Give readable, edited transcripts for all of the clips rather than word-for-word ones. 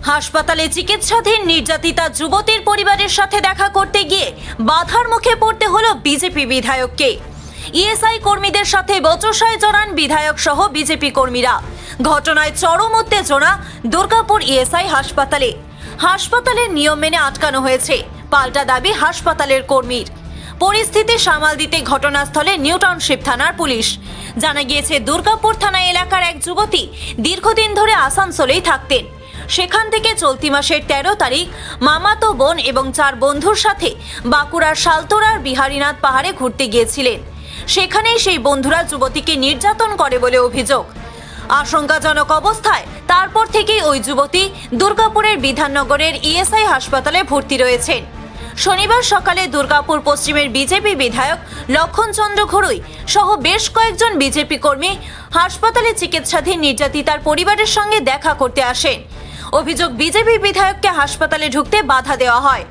হাসপাতালে চিকিৎসাধীন নির্যাতিতা যুবতীর পরিবারের সাথে দেখা করতে গিয়ে বাধার মুখে পড়তে হলো বিজেপি বিধায়ককে। ইএসআই কর্মীদের সাথে বচসায় জড়ান বিধায়ক সহ বিজেপি কর্মীরা। ঘটনায় চরম উত্তেজনা দুর্গাপুর ইএসআই হাসপাতালে। হাসপাতালের নিয়ম মেনে আটকানো হয়েছে, পাল্টা দাবি হাসপাতালের কর্মীর। পরিস্থিতি সামাল দিতে ঘটনাস্থলে নিউ টাউনশিপ থানার পুলিশ। জানা গিয়েছে দুর্গাপুর থানা এলাকার এক যুবতী দীর্ঘদিন ধরে আসানসোলেই থাকতেন। সেখান থেকে চলতি মাসের 13 তারিখ মামাতো বোন এবং 4 বন্ধুর সাথে বাঁকুড়ার শালতোরার বিহারীনাথ পাহাড়ে ঘুরতে গিয়েছিলেন। সেখানেই সেই বন্ধুরা যুবতীকে নির্যাতন করে বলে অভিযোগ। আশঙ্কাজনক অবস্থায় তারপর থেকেই ওই যুবতী দুর্গাপুরের বিধাননগরের ইএসআই হাসপাতালে ভর্তি রয়েছেন। শনিবার সকালে দুর্গাপুর পশ্চিমের বিজেপি বিধায়ক লক্ষণ চন্দ্র ঘড়ুই সহ বেশ কয়েকজন বিজেপি কর্মী হাসপাতালে চিকিৎসাধীন নির্যাতিতার পরিবারের সঙ্গে দেখা করতে আসেন। অভিযোগ, বিজেপি বিধায়ককে হাসপাতালে ঢুকতে বাধা দেওয়া হয়।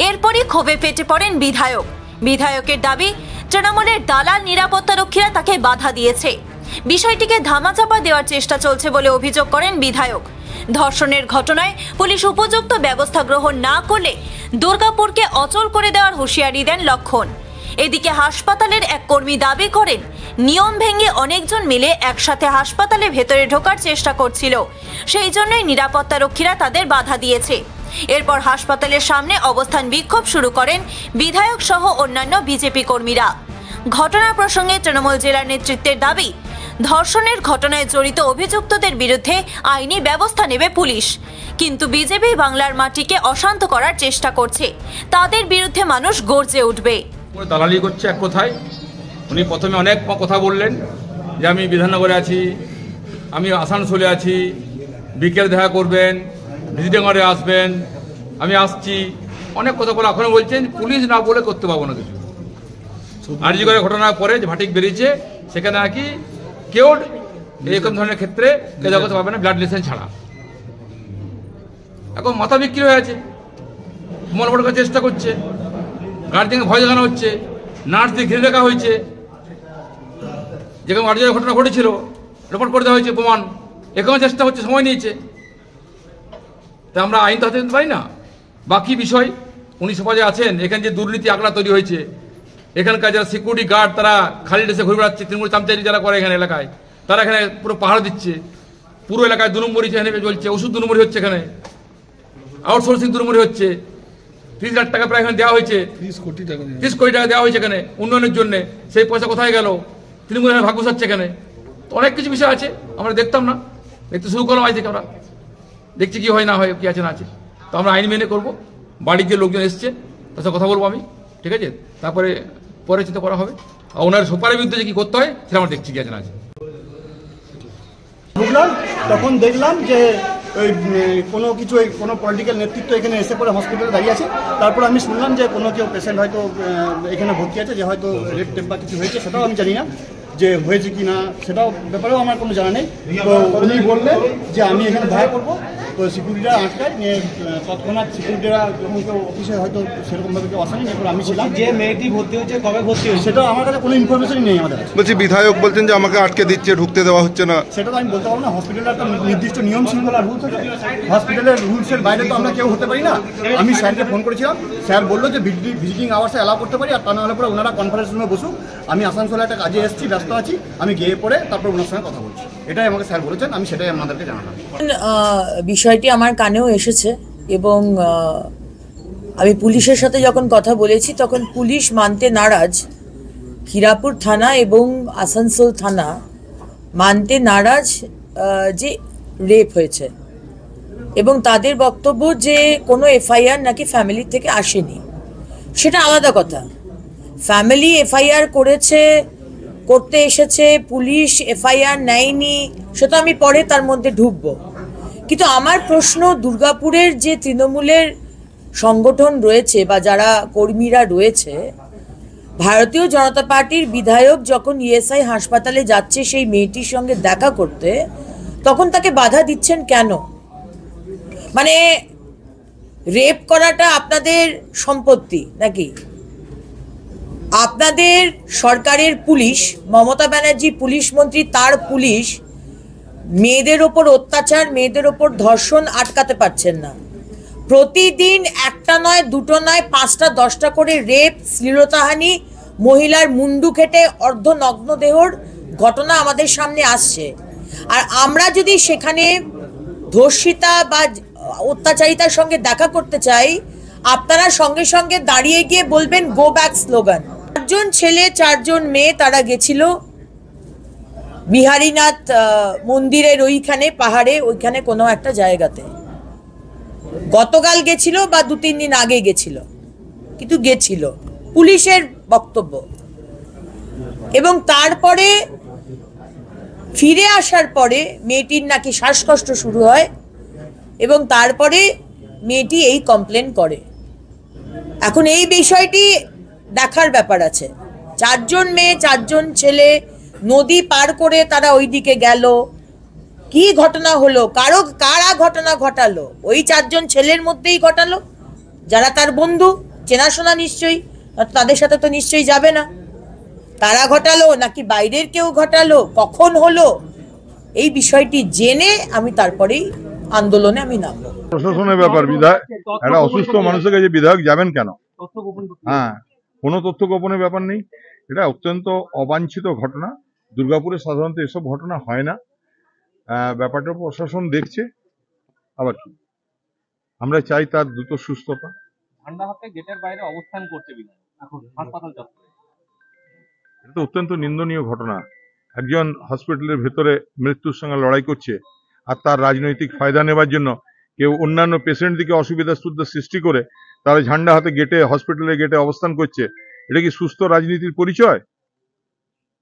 এরপরই ক্ষোভে ফেটে পড়েন বিধায়ক। বিধায়কের দাবি, তৃণমূলের দালাল নিরাপত্তারক্ষীরা তাকে বাধা দিয়েছে। বিষয়টিকে ধামাচাপা দেওয়ার চেষ্টা চলছে বলে অভিযোগ করেন বিধায়ক। ধর্ষণের ঘটনায় পুলিশ উপযুক্ত ব্যবস্থা গ্রহণ না করলে দুর্গাপুরকে অচল করে দেওয়ার হুঁশিয়ারি দেন লক্ষণ। এদিকে হাসপাতালের এক কর্মী দাবি করেন, নিয়ম ভেঙে অনেকজন মিলে একসাথে হাসপাতালে ভেতরে ঢোকার চেষ্টা করছিল, সেই জন্যই নিরাপত্তারক্ষীরা তাদের বাধা দিয়েছে। এরপর হাসপাতালের সামনে অবস্থান বিক্ষোভ শুরু করেন বিধায়ক সহ অন্যান্য বিজেপি কর্মীরা। ঘটনা প্রসঙ্গে তৃণমূল জেলার নেতৃত্বের দাবি, ধর্ষণের ঘটনায় জড়িত অভিযুক্তদের বিরুদ্ধে আইনি ব্যবস্থা নেবে পুলিশ। কিন্তু বিজেপি বাংলার মাটিকে অশান্ত করার চেষ্টা করছে, তাদের বিরুদ্ধে মানুষ গর্জে উঠবে। দালালি করছে এক কথায়। উনি প্রথমে অনেক কথা বললেন যে আমি বিধাননগরে আছি, আমি আসানসোলে আছি, বিকেল দেখা করবেন, ভিজিটিংয়ে আসবেন, আমি আসছি, অনেক কথা বলে এখনো বলছেন পুলিশ না বলে করতে পারবো না কিছু। আরজি করে ঘটনার পরে যে ভাটিক বেরিয়েছে, সেখানে নাকি কেউ এরকম ধরনের ক্ষেত্রে কেউ করতে পারবে না ব্লাড রিলেশন ছাড়া। এখন মাথা বিক্রি হয়ে আছে, মন বড় করার চেষ্টা করছে, গার্জিয়ানকে ভয় দেখানো হচ্ছে, নার্স দিয়ে ঘিরে রাখা হয়েছে। যেখানে আরজি ঘটনা ঘটেছিল রিপোর্ট করে দেওয়া হয়েছে প্রমাণ, এখনো চেষ্টা হচ্ছে, সময় নিয়েছে। তা আমরা আইন তো হাতে নিতে পারি না। বাকি বিষয় উনি সমাজে আছেন, এখানে যে দুর্নীতি আগলা তৈরি হয়েছে, এখানকার যারা সিকিউরিটি গার্ড তারা খালি ড্রেসে ঘুরে বেড়াচ্ছে, তৃণমূল চামচারি যারা করে এখানে এলাকায়, তারা এখানে পুরো পাহাড় দিচ্ছে। পুরো এলাকায় 2 নম্বরই এখানে চলছে, ওষুধ 2 নম্বরই হচ্ছে, এখানে আউটসোর্সিং 2 নম্বরই হচ্ছে। 30 লাখ টাকা প্রায় এখানে দেওয়া হয়েছে, 30 কোটি টাকা দেওয়া হয়েছে এখানে উন্নয়নের জন্য। সেই পয়সা কোথায় গেল? তৃণমূল এখানে ভাগ বসাচ্ছে এখানে। তো অনেক কিছু বিষয় আছে, আমরা দেখতাম না, দেখতে শুরু করলাম আজ থেকে। আমরা দেখছি কি হয় না হয়, কি আছে না আছে। তো আমরা আইন মেনে করবো। বাড়ির যে লোকজন এসছে তার সাথে কথা বলবো আমি, ঠিক আছে? তারপরে পরে চিন্তা করা হবে। আর ওনার সুপারের বিরুদ্ধে যে কি করতে হয় সেটা আমরা দেখছি কি আছে না আছে। ঢুকলাম, তখন দেখলাম যে ওই কোনো পলিটিক্যাল নেতৃত্ব এখানে এসে পরে হসপিটালে দাঁড়িয়ে আছে। তারপর আমি শুনলাম যে কেউ পেশেন্ট হয়তো এখানে ভর্তি আছে, যে হয়তো রেড টেপ বা কিছু হয়েছে, সেটাও আমি জানি না যে হয়েছে কি না, সেটাও ব্যাপারেও আমার কোনো জানা নেই। তো উনি বললেন যে আমি এখানে দেখা করবো। তো সিকিউরিটিরা আটকায় নিয়ে, তৎক্ষণাৎ সিকিউরিটিরা যখন কেউ অফিসে হয়তো সেরকমভাবে কেউ আসেনি, এরপর আমি ছিলাম। যে মেয়েটি ভর্তি হচ্ছে, কবে ভর্তি হয়েছে, সেটা আমার কাছে কোনো ইনফরমেশনই নেই আমাদের কাছে। বলছি বিধায়ক বলছেন যে আমাকে আটকে দিচ্ছে, ঢুকতে দেওয়া হচ্ছে না। সেটা তো আমি বলতে পারবো না। হসপিটালের একটা নির্দিষ্ট নিয়ম শৃঙ্খলা রুলস আছে, হসপিটালের রুলসের বাইরে তো আমরা কেউ হতে পারি না। আমি স্যারকে ফোন করেছিলাম, স্যার বললো যে ভিজিটিং আওয়ার্সে অ্যালাউ করতে পারি, আর তা না হলে পরে ওনারা কনফারেন্স রুমে বসুক। আমি আসানসোলে একটা কাজে এসেছি, ব্যস্ত আছি, আমি গিয়ে পরে তারপর ওনার সঙ্গে কথা বলছি। এটাই আমাকে স্যার বলেছেন, আমি সেটাই আপনাদেরকে জানালাম। বিষয়টি আমার কানেও এসেছে এবং আমি পুলিশের সাথে যখন কথা বলেছি তখন পুলিশ মানতে নারাজ। হিরাপুর থানা এবং আসানসোল থানা মানতে নারাজ যে রেপ হয়েছে, এবং তাদের বক্তব্য যে কোনো এফআইআর নাকি ফ্যামিলি থেকে আসেনি। সেটা আলাদা কথা। ফ্যামিলি এফআইআর করতে এসেছে, পুলিশ এফআইআর নেয়নি, সেটা আমি পরে তার মধ্যে ঢুকবো। কিন্তু আমার প্রশ্ন, দুর্গাপুরের যে তৃণমূলের সংগঠন রয়েছে বা যারা কর্মীরা রয়েছে, ভারতীয় জনতা পার্টির বিধায়ক যখন ইএসআই হাসপাতালে যাচ্ছে সেই মেয়েটির সঙ্গে দেখা করতে, তখন তাকে বাধা দিচ্ছেন কেন? মানে রেপ করাটা আপনাদের সম্পত্তি নাকি? আপনাদের সরকারের পুলিশ, মমতা ব্যানার্জি পুলিশ মন্ত্রী, তার পুলিশ মেয়েদের ওপর অত্যাচার, মেয়েদের ওপর ধর্ষণ আটকাতে পারছেন না। প্রতিদিন একটা নয়, দুটো নয়, 5টা 10টা করে রেপ, শ্লীলতাহানি, মহিলার মুন্ডু কেটে অর্ধনগ্ন দেহর ঘটনা আমাদের সামনে আসছে। আর আমরা যদি সেখানে ধর্ষিতা বা অত্যাচারিতার সঙ্গে দেখা করতে চাই, আপনারা সঙ্গে সঙ্গে দাঁড়িয়ে গিয়ে বলবেন গো ব্যাক স্লোগান। 4জন ছেলে 4জন মেয়ে তারা গেছিল বিহারীনাথ মন্দিরের ওইখানে, পাহাড়ে ওইখানে কোনো একটা জায়গাতে। গতকাল গেছিল বা 2-3 দিন আগে গেছিল, কিন্তু গেছিল, পুলিশের বক্তব্য। এবং তারপরে ফিরে আসার পরে মেয়েটির নাকি শ্বাসকষ্ট শুরু হয় এবং তারপরে মেয়েটি এই কমপ্লেন করে। এখন এই বিষয়টি দেখার ব্যাপার আছে। 4জন মেয়ে 4জন ছেলে নদী পার করে তারা ওইদিকে গেল, কি ঘটনা হলো, কারা ঘটনা ঘটালো? ওই 4জন ছেলের মধ্যেই ঘটালো, যারা তার বন্ধু, চেনাশোনা নিশ্চয়ই, তাদের সাথে তো নিশ্চয়ই যাবে না। তারা ঘটালো নাকি বাইরের কেউ ঘটালো, কখন হলো, এই বিষয়টি জেনে আমি তারপরেই আন্দোলনে আমি নামবো। প্রশাসনের ব্যাপার, বিধায়ক একটা অসুস্থ মানুষের কাছে বিধায়ক যাবেন কেন? হ্যাঁ, কোনো তথ্য গোপনের ব্যাপার নেই। এটা অত্যন্ত অবাঞ্ছিত ঘটনা। দুর্গাপুরে সাধারণত এসব ঘটনা হয় না। ব্যাপারটা প্রশাসন দেখছে। আবার কি, আমরা চাই তার দ্রুত সুস্থতা। ঠান্ডা হাতে গেটের বাইরে অবস্থান করতে বিধায়ক এখন হাসপাতাল চত্বরে। এটা তো অত্যন্ত নিন্দনীয় ঘটনা। একজন হসপিটালের ভেতরে মৃত্যুর সঙ্গে লড়াই করছে, আর তার রাজনৈতিক ফায়দা নেবার জন্য কেউ অন্যান্য পেশেন্টদিকে অসুবিধা সৃষ্টি করে তারা ঝান্ডা হাতে গেটে, হসপিটালের গেটে অবস্থান করছে। এটা কি সুস্থ রাজনীতির পরিচয়?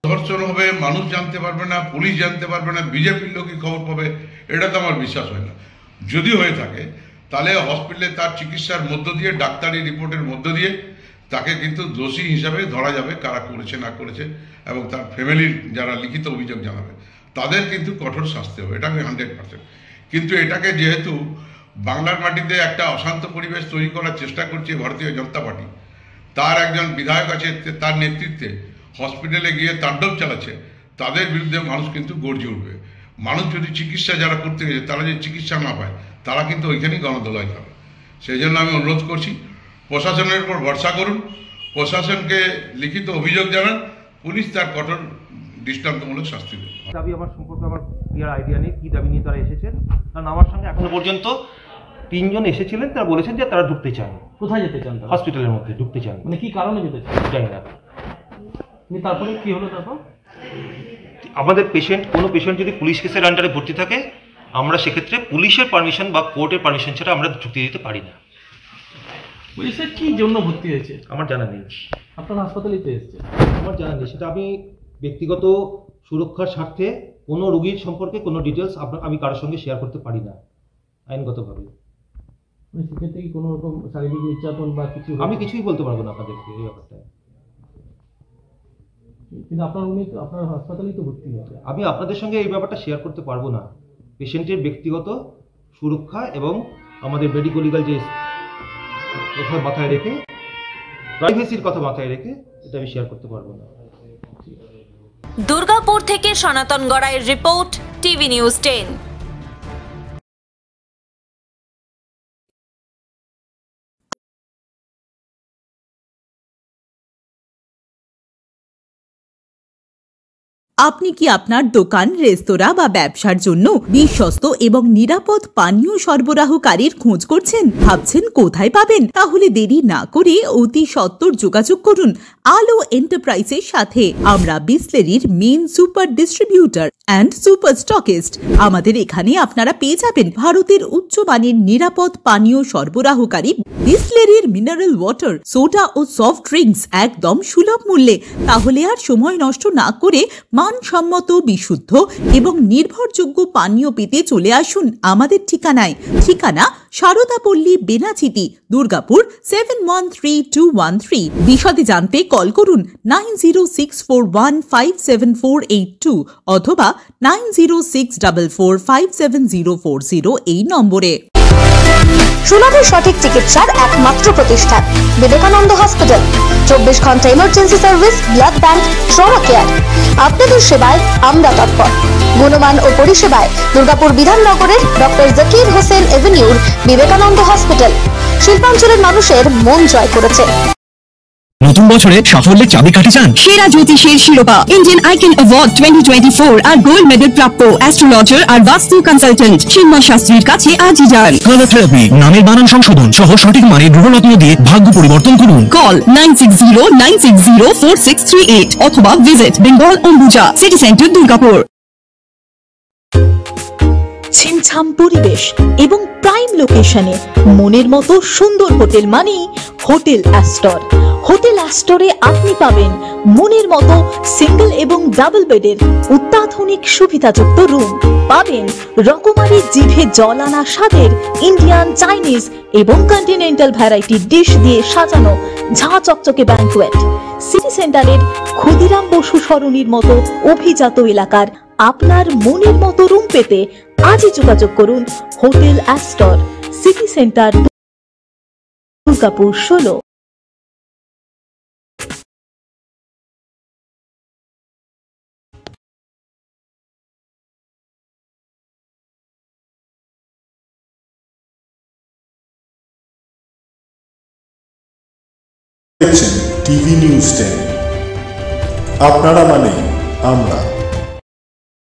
ধর্ষণ হবে, মানুষ জানতে পারবে না, পুলিশ জানতে পারবে না, বিজেপির লোকই খবর পাবে, এটা তো আমার বিশ্বাস হয় না। যদি হয়ে থাকে তাহলে হসপিটালে তার চিকিৎসার মধ্য দিয়ে, ডাক্তারি রিপোর্টের মধ্য দিয়ে তাকে কিন্তু দোষী হিসাবে ধরা যাবে, কারা করেছে না করেছে, এবং তার ফ্যামিলির যারা লিখিত অভিযোগ জানাবে তাদের কিন্তু কঠোর শাস্তি হবে, এটা আমি 100%। কিন্তু এটাকে যেহেতু বাংলার মাটিতে একটা অশান্ত পরিবেশ তৈরি করার চেষ্টা করছে ভারতীয় জনতা পার্টি, তার একজন বিধায়ক আছে, তার নেতৃত্বে হসপিটালে গিয়ে তাণ্ডব চালাচ্ছে, তাদের বিরুদ্ধে মানুষ কিন্তু গর্জে উঠবে। মানুষ যদি চিকিৎসা যারা করতে গেছে তারা যদি চিকিৎসা না পায়, তারা কিন্তু ওইখানেই গণদোলাই খাবে। সেই জন্য আমি অনুরোধ করছি, প্রশাসনের উপর ভরসা করুন, প্রশাসনকে লিখিত অভিযোগ জানান, পুলিশ তার কঠোর দৃষ্টান্তমূলক শাস্তি দেবে। দাবি আমার সম্পর্কে আমার ক্লিয়ার আইডিয়া নেই কি দাবি নিয়ে তারা এসেছেন, কারণ আমার সঙ্গে এখনো পর্যন্ত 3 জন এসেছিলেন, তারা বলেছেন যে তারা ঢুকতে চান। কোথায় যেতে চান? হসপিটালের মধ্যে ঢুকতে চান। মানে কি কারণে যেতে চান জানি না। তারপরে কি হলো? তারপর আমাদের কোনো পেশেন্ট যদি পুলিশ কেসের আন্ডারে ভর্তি থাকে, আমরা সেক্ষেত্রে পুলিশের পারমিশন বা কোর্টের পারমিশন ছাড়া আমরা ঢুকতে দিতে পারি না। পুলিশের কি জন্য ভর্তি হয়েছে আমার জানা নেই। আপনার হাসপাতালেই তো এসেছে? আমার জানা নেই, সেটা আমি ব্যক্তিগত সুরক্ষার স্বার্থে কোনো রোগীর সম্পর্কে কোনো ডিটেলস আমি কারোর সঙ্গে শেয়ার করতে পারি না আইনগতভাবে। সেক্ষেত্রে কি কোনো রকম শারীরিক নির্যাতন বা কিছু? আমি কিছুই বলতে পারবো না আপনাদেরকে এই ব্যাপারটা। কিন্তু আপনার হাসপাতালেই তো ভর্তি হয়েছে। আমি আপনাদের সঙ্গে এই ব্যাপারটা শেয়ার করতে পারবো না। পেশেন্টের ব্যক্তিগত সুরক্ষা এবং আমাদের মেডিকো লিগাল যে কথা মাথায় রেখে, প্রাইভেসির কথা মাথায় রেখে এটা আমি শেয়ার করতে পারবো না। দুর্গাপুর থেকে সনাতন গড়াইয়ের রিপোর্ট, টিভি নিউজ 10। আপনি কি আপনার দোকান, রেস্তোরাঁ বা ব্যবসার জন্য বিশ্বস্ত এবং নিরাপদ পানীয় সরবরাহকারীর খোঁজ করছেন? ভাবছেন কোথায় পাবেন? তাহলে দেরি না করে অতি সত্বর যোগাযোগ করুন আলো এন্টারপ্রাইজের সাথে। আমরা বিসলেরির main super distributor and super stockist. আমাদের এখানে আপনারা পেয়ে যাবেন ভারতের উচ্চমানের নিরাপদ পানীয় সরবরাহকারী বিসলেরির মিনারেল ওয়াটার, সোডা ও সফট ড্রিঙ্কস একদম সুলভ মূল্যে। তাহলে আর সময় নষ্ট না করে মানসম্মত, বিশুদ্ধ এবং নির্ভরযোগ্য পানীয় পেতে চলে আসুন আমাদের ঠিকানায়। ঠিকানা সারদাপল্লী, বেনাচিতি, দুর্গাপুর 713213। বিশদে জানতে কল করুন 9064157482 অথবা 9064457040 এই নম্বরে। সুলভ সঠিক চিকিৎসার একমাত্র প্রতিষ্ঠান বিবেকানন্দ হসপিটাল। 24 ঘন্টা emergency service, blood bank, trauma care. আপনাদের সেবায় আমরা তৎপর। গুণমান ও পরিষেবায় দুর্গাপুর বিধাননগরের ডক্টর জাকির হোসেন এভিনিউর বিবেকানন্দ হসপিটাল শিল্পাঞ্চলের মানুষের মন জয় করেছে। নতুন বছরে সাফল্যের চাবিকাঠি চান? সেরা জ্যোতিষের শিরোপা ইন্ডিয়ান আইকন অ্যাওয়ার্ড 2024 আর গোল্ড মেডেল প্রাপ্ত অ্যাস্ট্রোলজার আর বাস্তু কনসালটেন্ট চিন্ময় শাস্ত্রীর কাছে আজই যান। কালার থেরাপি, নামের বানান সংশোধন সহ সঠিক মানের গ্রহরত্ন দিয়ে ভাগ্য পরিবর্তন করুন। কল 9609604638 অথবা visit Bengal Ambuja city centre Durgapur. ছিমছাম পরিবেশ এবং প্রাইম লোকেশনে মনের মতো সুন্দর হোটেল মানে হোটেল অ্যাস্টর। হোটেল অ্যাস্টরে আপনি পাবেন মনের মতো সিঙ্গেল এবং ডাবল বেডের অত্যাধুনিক সুবিধাযুক্ত রুম, পাবেন রকমারি জিভে জল আনা স্বাদের ইন্ডিয়ান, চাইনিজ এবং কন্টিনেন্টাল ভ্যারাইটি ডিশ দিয়ে সাজানো ঝাঁ চকচকে ব্যাংকুয়েট। সিটি সেন্টারের ক্ষুদিরাম বসু সরণির মতো অভিজাত এলাকার আপনার মনের মতো রুম পেতে আজই যোগাযোগ করুন hotel Astor, city centre, Durgapur 16। TV news 10, আপনারা মানে আমরা।